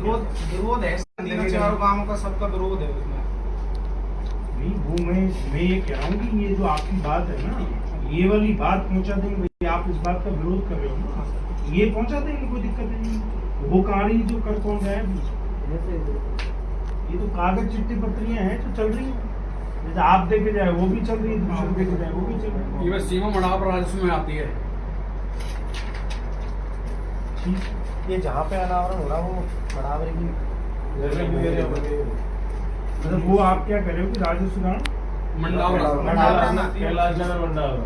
विरोध है, चारों गांवों का सबका विरोध है उसमें। नहीं वो मैं ये कह रहा हूँ कि ये जो आपकी बात है ना, ये वाली बात पहुंचा देंगे, आप इस बात का विरोध कर रहे हो ना, ये पहुंचा देंगे, कोई दिक्कत नहीं। वो कहानी जो कर कौन रहा है, ये तो कागज चिट्ठी पत्रियां हैं जो चल रही है, जैसे आप देखे जाए वो भी चल रही है, दूसरे देखे जाए वो भी चल रही है। ये बस सीमा मड़ावर राजस्व में आती है। ठीक, ये जहाँ पे अनावरण हो रहा है वो मड़ावर की मतलब वो आप क्या कर रहे हो कि राजस्व गांव मंडावरा कैलाश नगर मंडावरा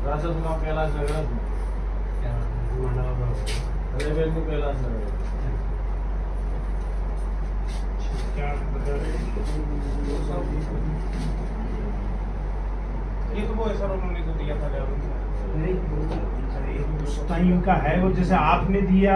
राजस्व गांव कैलाश नगर रेवेन्यू कैलाश नगर क्या बता रहे ये तो वो सर उन्होंने तो दिया था उस टाइम का है वो, जैसे आपने दिया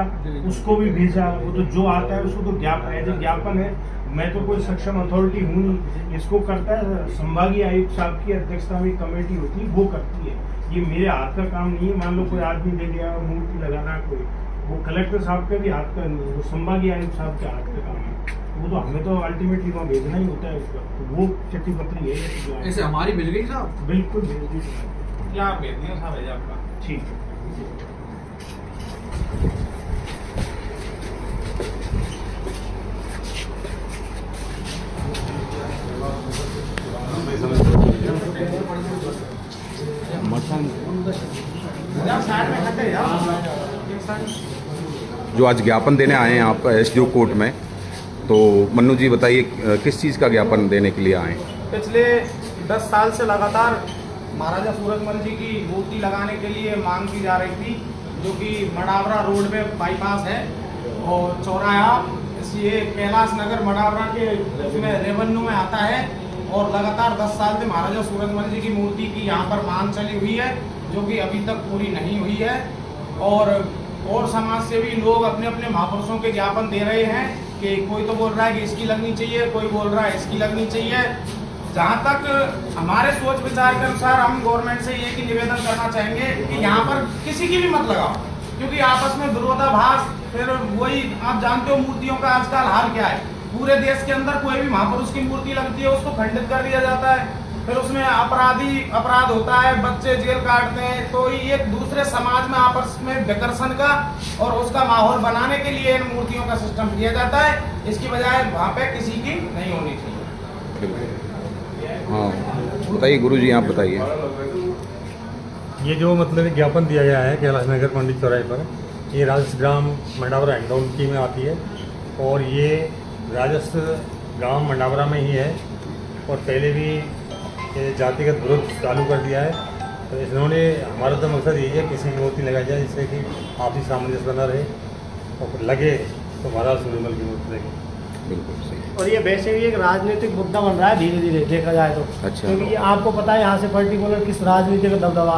उसको भी भेजा, वो तो जो आता है उसको तो ज्ञापन है। मैं तो कोई सक्षम अथॉरिटी हूँ नहीं, इसको करता है संभागीय आयुक्त साहब की अध्यक्षता में कमेटी होती है, वो करती है। ये मेरे हाथ का काम नहीं है। मान लो कोई आदमी दे गया मूर्ति लगाना, कोई वो कलेक्टर साहब का भी हाथ का नहीं है, वो संभागीय आयुक्त साहब के हाथ का काम है। वो तो हमें तो अल्टीमेटली वहाँ भेजना ही होता है उसका, तो वो चिट्ठी पत्री है। ऐसे हमारी मिल गई साहब, बिल्कुल भेज दी क्या आप भेज दिया साहब आपका। ठीक है। जो आज ज्ञापन देने आए हैं आप एसडीओ कोर्ट में, तो मन्नू जी बताइए किस चीज़ का ज्ञापन देने के लिए आए? पिछले 10 साल से लगातार महाराजा सूरजमल जी की मूर्ति लगाने के लिए मांग की जा रही थी, जो कि मड़ावरा रोड में बाईपास है और चौराहा ये कैलाश नगर मड़ावरा के उसमें रेवेन्यू में आता है। और लगातार 10 साल से महाराजा सूरजमल जी की मूर्ति की यहाँ पर मांग चली हुई है, जो कि अभी तक पूरी नहीं हुई है। और समाज से भी लोग अपने अपने महापुरुषों के ज्ञापन दे रहे हैं कि कोई तो बोल रहा है कि इसकी लगनी चाहिए, कोई बोल रहा है इसकी लगनी चाहिए। जहाँ तक हमारे सोच विचार के अनुसार हम गवर्नमेंट से ये कि निवेदन करना चाहेंगे कि यहाँ पर किसी की भी मत लगाओ, क्योंकि आपस में विरोधाभास, फिर वही आप जानते हो मूर्तियों का आजकल हाल क्या है। पूरे देश के अंदर कोई भी महापुरुष की मूर्ति लगती है उसको खंडित कर दिया जाता है, फिर उसमें अपराध होता है, बच्चे जेल काटते हैं। तो ये एक दूसरे समाज में आपस में विकर्षण का और उसका माहौल बनाने के लिए इन मूर्तियों का सिस्टम किया जाता है। इसकी बजाय वहाँ पे किसी की नहीं होनी चाहिए। हाँ बताइए गुरुजी, आप बताइए। ये जो मतलब ज्ञापन दिया गया है कैलाश नगर पंडित चौराहे पर, ये राजस्व ग्राम मंडावरा एंडोनकी में आती है और ये राजस्व गांव मंडावरा में ही है। और पहले भी ये जातिगत विरोध चालू कर दिया है, तो इन्होंने हमारा तो मकसद यही है किसी की मूर्ति लगाई जाए जिससे कि आपसी सामंजस्य बना रहे और लगे तो महाराज सूरजमल की मूर्ति लगे। बिल्कुल सही। और ये वैसे भी एक राजनीतिक मुद्दा बन रहा है धीरे धीरे देखा जाए तो। अच्छा। क्योंकि ये आपको पता है यहाँ से पर्टिकुलर किस राजनीति का दबदबा,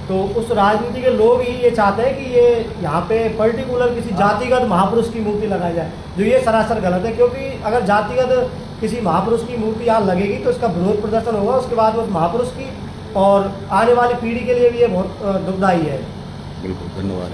तो उस राजनीति के लोग ही ये चाहते हैं कि ये यहाँ पे पर्टिकुलर किसी जातिगत महापुरुष की मूर्ति लगाई जाए, जो ये सरासर गलत है। क्योंकि अगर जातिगत किसी महापुरुष की मूर्ति यहाँ लगेगी तो इसका विरोध प्रदर्शन होगा उसके बाद उस महापुरुष की, और आने वाली पीढ़ी के लिए भी ये बहुत दुखदायी है। बिल्कुल, धन्यवाद।